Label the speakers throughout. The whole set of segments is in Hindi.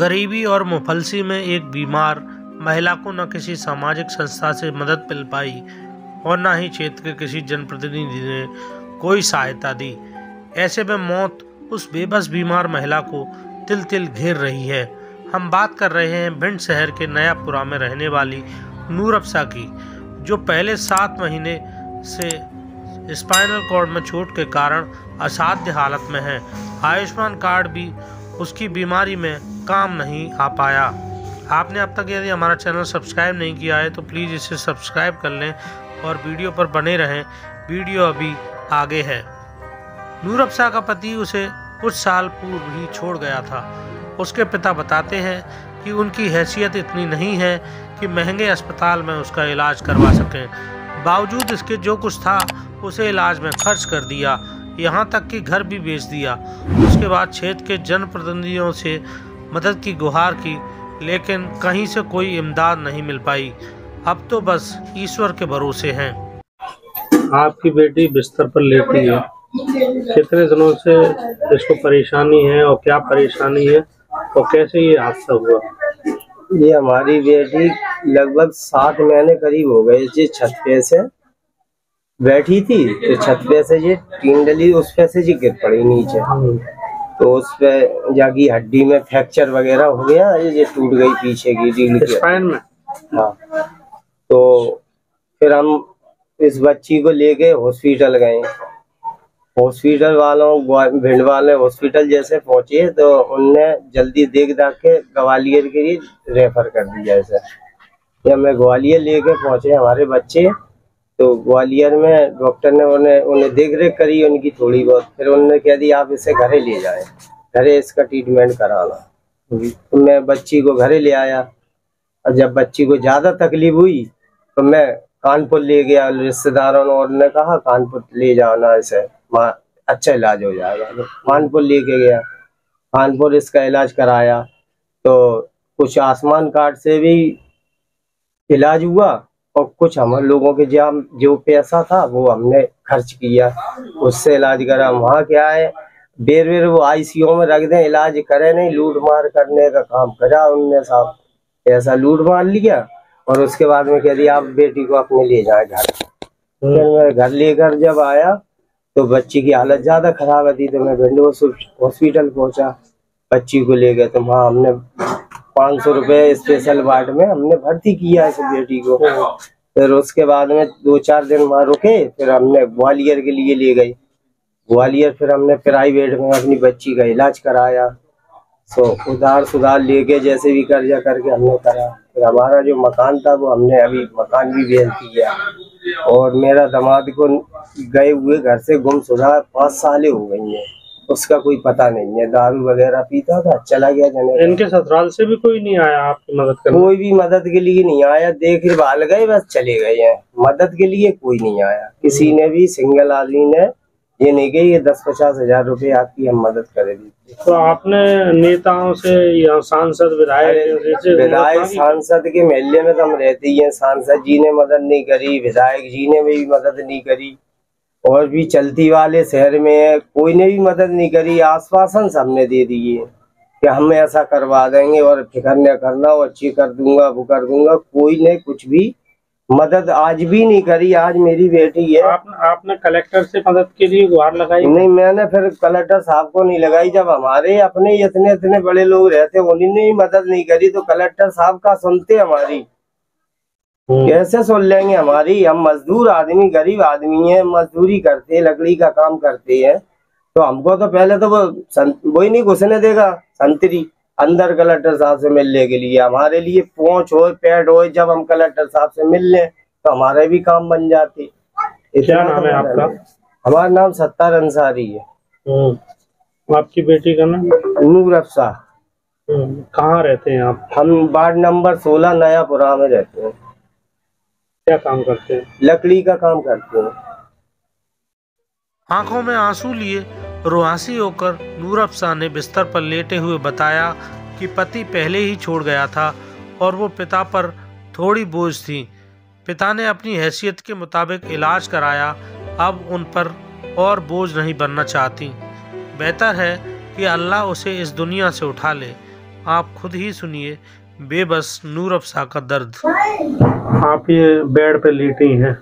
Speaker 1: गरीबी और मुफलसी में एक बीमार महिला को न किसी सामाजिक संस्था से मदद मिल पाई और न ही क्षेत्र के किसी जनप्रतिनिधि ने कोई सहायता दी। ऐसे में मौत उस बेबस बीमार महिला को तिल तिल घेर रही है। हम बात कर रहे हैं भिंड शहर के नयापुरा में रहने वाली नूर अफसा की, जो पहले 7 महीने से स्पाइनल कॉर्ड में चोट के कारण असाध्य हालत में है। आयुष्मान कार्ड भी उसकी बीमारी में काम नहीं आ पाया। आपने अब तक यदि हमारा चैनल सब्सक्राइब नहीं किया है तो प्लीज़ इसे सब्सक्राइब कर लें और वीडियो पर बने रहें। वीडियो अभी आगे है। नूर अफसा का पति उसे कुछ साल पूर्व ही छोड़ गया था। उसके पिता बताते हैं कि उनकी हैसियत इतनी नहीं है कि महंगे अस्पताल में उसका इलाज करवा सकें। बावजूद इसके जो कुछ था उसे इलाज में खर्च कर दिया, यहाँ तक कि घर भी बेच दिया। उसके बाद क्षेत्र के जनप्रतिनिधियों से मदद की गुहार की, लेकिन कहीं से कोई इमदाद नहीं मिल पाई। अब तो बस ईश्वर के भरोसे हैं। आपकी बेटी बिस्तर पर लेटी है, कितने दिनों से इसको परेशानी है और क्या परेशानी है और कैसे ये हादसा हुआ?
Speaker 2: ये हमारी बेटी लगभग 7 महीने करीब हो गए जी छत पे से बैठी थी, तो छत पे से ये टीन डली उस पे से जी गिर पड़ी नीचे, तो उस पे जाकी हड्डी में फ्रैक्चर वगैरह हो गया, ये टूट गई पीछे की रीढ़ के
Speaker 1: स्पाइन में।
Speaker 2: हाँ, तो फिर हम इस बच्ची को लेके हॉस्पिटल गए। हॉस्पिटल वालों भिंड वाले हॉस्पिटल जैसे पहुंचे तो उनने जल्दी देख दाख के ग्वालियर के लिए रेफर कर दिया। ऐसे जब मैं ग्वालियर लेके पहुंचे हमारे बच्चे, तो ग्वालियर में डॉक्टर ने उन्हें देख रेख करी उनकी थोड़ी बहुत, फिर उन्होंने कह दिया आप इसे घरे ले जाएं, घरे इसका ट्रीटमेंट कराना। तो मैं बच्ची को घरे ले आया, और जब बच्ची को ज्यादा तकलीफ हुई तो मैं कानपुर ले गया रिश्तेदारों ने, और ने कहा कानपुर ले जाना, इसे अच्छा इलाज हो जाएगा। तो कानपुर लेके गया, कानपुर इसका इलाज कराया, तो कुछ आयुष्मान कार्ड से भी इलाज हुआ और कुछ हम लोगों के जो पैसा था वो हमने खर्च किया, उससे इलाज करा। वहाँ क्या है, बेर वो आईसीयू में रख दें, इलाज करे नहीं, लूट मार करने का काम करा उनने साहब। पैसा लूट मार लिया और उसके बाद में कह दिया आप बेटी को अपने ले जाए घर। फिर मैं घर लेकर जब आया तो बच्ची की हालत ज्यादा खराब थी, तो मैं भिंड हॉस्पिटल पहुंचा, बच्ची को ले गए। तो वहाँ हमने 500 रुपए स्पेशल वार्ड में हमने भर्ती किया इस बेटी को। फिर उसके बाद में 2-4 दिन वहाँ रुके, फिर हमने ग्वालियर के लिए ले गए। ग्वालियर फिर हमने प्राइवेट में अपनी बच्ची का इलाज कराया। सो उधार सुधार लेके जैसे भी कर्जा करके हमने करा। फिर हमारा जो मकान था वो हमने अभी मकान भी बेच दिया, और मेरा दामाद को गए हुए घर से गुमशुदा 5 साल हो गई है, उसका कोई पता नहीं है, दारू वगैरह पीता था, चला गया जने।
Speaker 1: इनके ससुराल से भी कोई नहीं आया आपकी मदद करने?
Speaker 2: कोई भी मदद के लिए नहीं आया, देख भाल गए बस चले गए हैं, मदद के लिए कोई नहीं आया। किसी ने भी सिंगल आदमी ने ये नहीं कि ये 10-50 हजार रुपए आपकी हम मदद करेंगे।
Speaker 1: तो आपने नेताओं से या सांसद
Speaker 2: विधायक सांसद के महल्ले में तो हम रहते ही हैं, सांसद जी ने मदद नहीं करी, विधायक जी ने भी मदद नहीं करी, और भी चलती वाले शहर में कोई ने भी मदद नहीं करी। आश्वासन सबने दे दिए कि हम ऐसा करवा देंगे और फिक्र न करना, वो अच्छी कर दूंगा वो कर दूंगा, कोई ने कुछ भी मदद आज भी नहीं करी। आज मेरी बेटी है।
Speaker 1: आपने कलेक्टर से मदद के लिए गुहार लगाई?
Speaker 2: नहीं, मैंने फिर कलेक्टर साहब को नहीं लगाई। जब हमारे अपने इतने बड़े लोग रहते उन्होंने ही मदद नहीं करी तो कलेक्टर साहब का सुनते हमारी? कैसे सुन लेंगे हमारी? हम मजदूर आदमी, गरीब आदमी है, मजदूरी करते हैं, लकड़ी का काम करते हैं, तो हमको तो पहले तो वो ही नहीं घुसने देगा संतरी अंदर कलेक्टर साहब से मिलने के लिए। हमारे लिए पहुंच हो पैड हो, जब हम कलेक्टर साहब से मिल लें तो हमारे भी काम बन जाते।
Speaker 1: क्या नाम है आपका?
Speaker 2: हमारा नाम सत्तार अंसारी है।
Speaker 1: आपकी बेटी का नाम?
Speaker 2: नूर अफसा।
Speaker 1: कहाँ रहते हैं आप? हम
Speaker 2: वार्ड नंबर 16 नयापुरा में रहते हैं।
Speaker 1: क्या काम करते हैं?
Speaker 2: लकड़ी का काम करते हैं।
Speaker 1: आंखों में आंसू लिए रुआसी होकर नूर अफसा ने बिस्तर पर लेटे हुए बताया कि पति पहले ही छोड़ गया था और वो पिता पर थोड़ी बोझ थी। पिता ने अपनी हैसियत के मुताबिक इलाज कराया, अब उन पर और बोझ नहीं बनना चाहती। बेहतर है कि अल्लाह उसे इस दुनिया से उठा ले। आप खुद ही सुनिए बेबस नूर अफसा का दर्द।
Speaker 3: आप ये बेड पे लेटी हैं,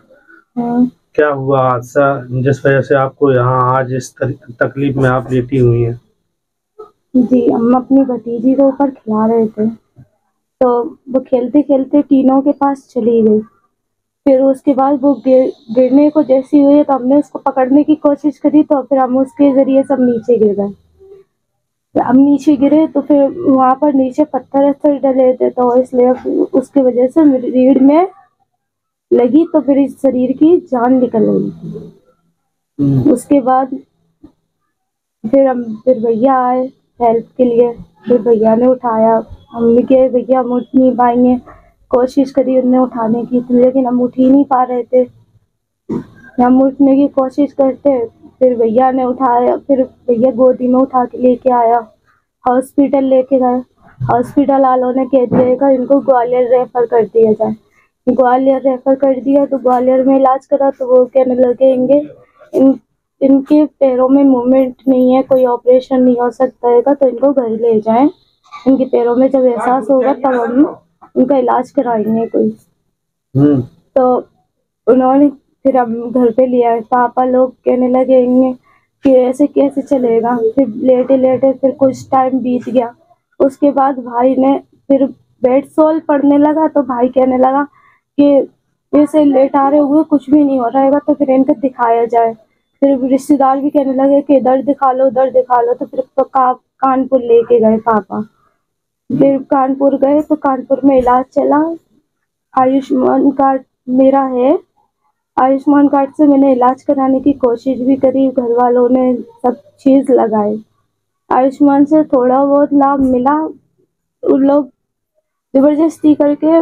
Speaker 3: क्या हुआ हादसा जिस वजह से आपको यहाँ आज इस तकलीफ में आप लेटी हुई हैं?
Speaker 4: जी, हम अपनी भतीजी को ऊपर खिला रहे थे, तो वो खेलते खेलते टीनों के पास चली गई। फिर उसके बाद वो गिरने को जैसी हुई तो हमने उसको पकड़ने की कोशिश करी, तो फिर हम उसके जरिए सब नीचे गिर गए। हम नीचे गिरे तो फिर वहाँ पर नीचे पत्थर वत्थर डले थे, तो इसलिए उसकी वजह से मेरी रीढ़ में लगी, तो फिर इस शरीर की जान निकल गई। उसके बाद फिर भैया आए हेल्प के लिए। फिर भैया ने उठाया, हमने कहा भैया हम उठ नहीं पाएंगे, कोशिश करी उनने उठाने की, लेकिन हम उठ ही नहीं पा रहे थे। हम उठने की कोशिश करते, फिर भैया ने उठाया, फिर भैया गोदी में उठा के लेके आया, हॉस्पिटल लेके गए। हॉस्पिटल वालों ने कह दिया इनको ग्वालियर रेफर कर दिया जाए। ग्वालियर रेफर कर दिया तो ग्वालियर में इलाज करा, तो वो कहने लगे इनके पैरों में मूवमेंट नहीं है, कोई ऑपरेशन नहीं हो सकता है, तो इनको घर ले जाएं, इनके पैरों में जब एहसास होगा तब हम उनका इलाज कराएंगे कोई। तो उन्होंने फिर हम घर पे लिया। पापा लोग कहने लगे कि ऐसे कैसे चलेगा। फिर लेटे लेटे फिर कुछ टाइम बीत गया। उसके बाद भाई ने फिर बेड सोल पड़ने लगा, तो भाई कहने लगा कि ऐसे लेटारे हुए कुछ भी नहीं हो रहा है, तो फिर इनको दिखाया जाए। फिर रिश्तेदार भी कहने लगे कि इधर दिखा लो उधर दिखा लो, तो फिर कानपुर लेके गए पापा। फिर कानपुर गए तो कानपुर में इलाज चला। आयुष्मान कार्ड मेरा है, आयुष्मान कार्ड से मैंने इलाज कराने की कोशिश भी करी, घर वालों ने सब चीज़ लगाई। आयुष्मान से थोड़ा बहुत लाभ मिला, उन लोग जबरदस्ती करके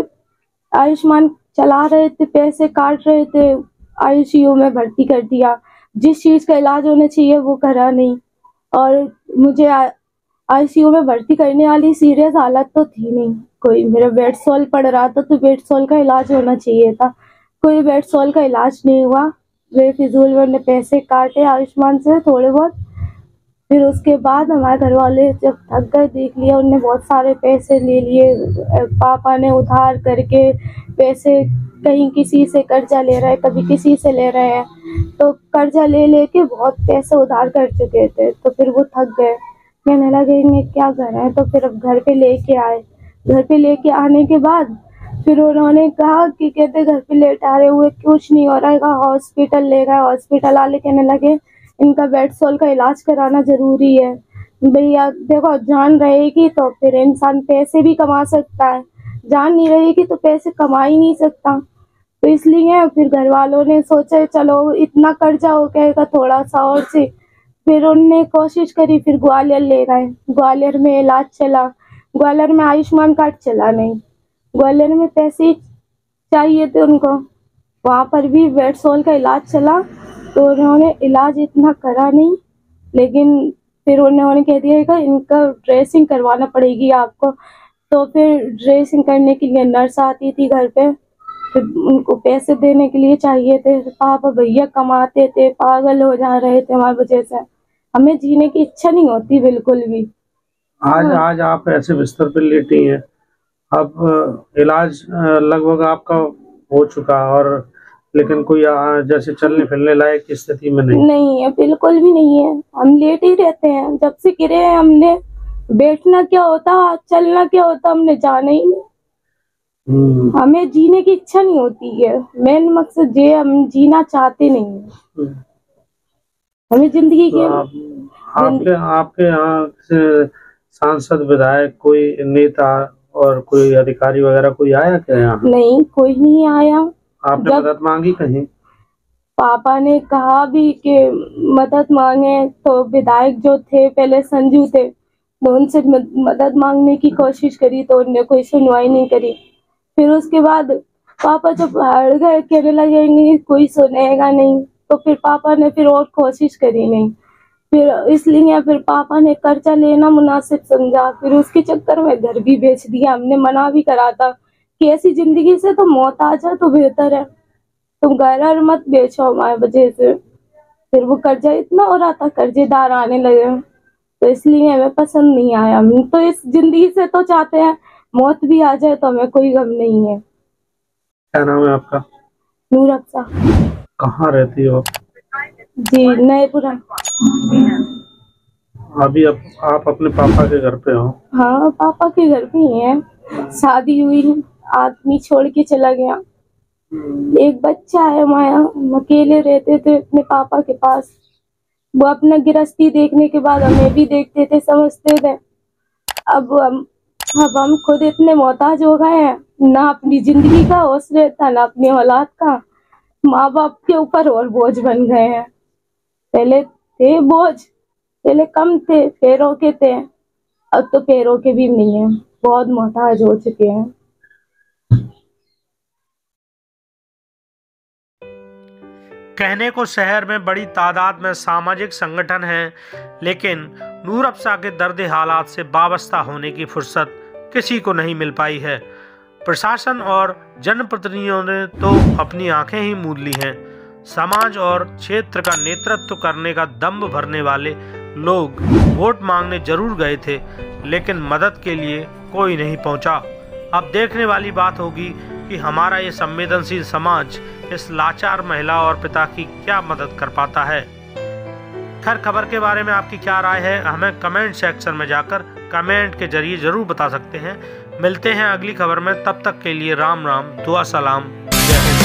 Speaker 4: आयुष्मान चला रहे थे, पैसे काट रहे थे, आईसीयू में भर्ती कर दिया। जिस चीज़ का इलाज होना चाहिए वो करा नहीं, और मुझे आईसीयू में भर्ती करने वाली सीरियस हालत तो थी नहीं कोई। मेरा बेड सोल पड़ रहा था, तो बेड सोल का इलाज होना चाहिए था, कोई बेड सोल का इलाज नहीं हुआ। बेफिजूल मैंने पैसे काटे आयुष्मान से थोड़े बहुत। फिर उसके बाद हमारे घर वाले जब थक गए, देख लिया उनने बहुत सारे पैसे ले लिए, पापा ने उधार करके पैसे, कहीं किसी से कर्जा ले रहे हैं, कभी किसी से ले रहे हैं, तो कर्जा ले लेके बहुत पैसे उधार कर चुके थे। तो फिर वो थक गए, कहने लगे क्या कर रहे हैं, तो फिर अब घर पे लेके आए। घर पे लेके आने के बाद फिर उन्होंने कहा कि कहते घर पे लेटाए हुए कुछ नहीं हो रहा है, हॉस्पिटल ले गए। हॉस्पिटल वाले कहने लगे इनका बेड सोल का इलाज कराना जरूरी है। भैया देखो, जान रहेगी तो फिर इंसान पैसे भी कमा सकता है, जान नहीं रहेगी तो पैसे कमा ही नहीं सकता। तो इसलिए फिर घर वालों ने सोचा चलो इतना कर्जा हो गएगा थोड़ा सा और से। फिर उनने कोशिश करी, फिर ग्वालियर ले गए, ग्वालियर में इलाज चला। ग्वालियर में आयुष्मान कार्ड चला नहीं, ग्वालियर में पैसे चाहिए थे उनको, वहाँ पर भी बेड सोल का इलाज चला, तो उन्होंने इलाज इतना करा नहीं। लेकिन फिर उन्होंने कह दिया कि इनका ड्रेसिंग करवाना पड़ेगी आपको। तो फिर ड्रेसिंग करने के लिए नर्स आती थी घर पे, फिर उनको पैसे देने के लिए चाहिए थे। पापा भैया कमाते थे, पागल हो जा रहे थे हमारी वजह से, हमें जीने की इच्छा नहीं होती बिल्कुल भी।
Speaker 3: आज आप ऐसे बिस्तर पर लेटी हैं, अब इलाज लगभग आपका हो चुका, और लेकिन कोई जैसे चलने फिरने लायक की स्थिति में
Speaker 4: नहीं है, बिल्कुल भी नहीं है। हम लेट ही रहते हैं, जब से गिरे हैं हमने बैठना क्या होता चलना क्या होता हमने जाना ही नहीं। हमें जीने की इच्छा नहीं होती है, मेन मकसद ये, हम जीना चाहते नहीं है। हमें जिंदगी के
Speaker 3: आपके यहाँ से सांसद विधायक कोई नेता और कोई अधिकारी वगैरह कोई आया क्या यहाँ?
Speaker 4: नहीं, कोई नहीं आया।
Speaker 3: आपने मदद मांगी कहीं?
Speaker 4: पापा ने कहा भी कि मदद मांगे, तो विधायक जो थे पहले संजू थे, तो उनसे मदद मांगने की कोशिश करी, तो उन्होंने कोई सुनवाई नहीं करी। फिर उसके बाद पापा जब हार गए, कहने लगेंगे कोई सुनेगा नहीं, तो फिर पापा ने फिर और कोशिश करी नहीं। फिर इसलिए फिर पापा ने कर्जा लेना मुनासिब समझा, फिर उसके चक्कर में घर भी बेच दिया। हमने मना भी करा था कि ऐसी जिंदगी से तो मौत आ जाए तो बेहतर है, तुम घर मत बेचो हमारे वजह से। फिर वो कर्जा इतना हो रहा था, कर्जेदार आने लगे। तो इसलिए हमें पसंद नहीं आया। हम तो इस जिंदगी से तो चाहते हैं मौत भी आ जाए तो हमें कोई गम नहीं है।
Speaker 3: क्या नाम है आपका?
Speaker 4: नूर अफ़सा।
Speaker 3: कहाँ रहती हो?
Speaker 4: जी नएपुरा।
Speaker 3: अभी आप अपने पापा के घर पे हो?
Speaker 4: हाँ पापा के घर पे ही है। शादी हुई, आदमी छोड़ के चला गया, एक बच्चा है माया। हम अकेले रहते थे अपने पापा के पास। वो अपना गृहस्थी देखने के बाद हमें भी देखते थे, समझते थे। अब हम खुद इतने मोहताज हो गए हैं, ना अपनी जिंदगी का होश रहता ना अपनी औलाद का। माँ बाप के ऊपर और बोझ बन गए हैं। पहले थे बोझ, पहले कम थे, पैरों के थे, अब तो पैरों के भी नहीं है, बहुत मोहताज हो चुके हैं।
Speaker 1: कहने को शहर में बड़ी तादाद में सामाजिक संगठन हैं, लेकिन नूर अफ़सा के दर्द हालात से वाबस्ता होने की फुर्सत किसी को नहीं मिल पाई है। प्रशासन और जनप्रतिनिधियों ने तो अपनी आंखें ही मूंद ली हैं। समाज और क्षेत्र का नेतृत्व करने का दम्भ भरने वाले लोग वोट मांगने जरूर गए थे, लेकिन मदद के लिए कोई नहीं पहुंचा। अब देखने वाली बात होगी कि हमारा ये संवेदनशील समाज इस लाचार महिला और पिता की क्या मदद कर पाता है। खैर, खबर के बारे में आपकी क्या राय है, हमें कमेंट सेक्शन में जाकर कमेंट के जरिए जरूर बता सकते हैं। मिलते हैं अगली खबर में, तब तक के लिए राम राम, दुआ सलाम, जय हिंद।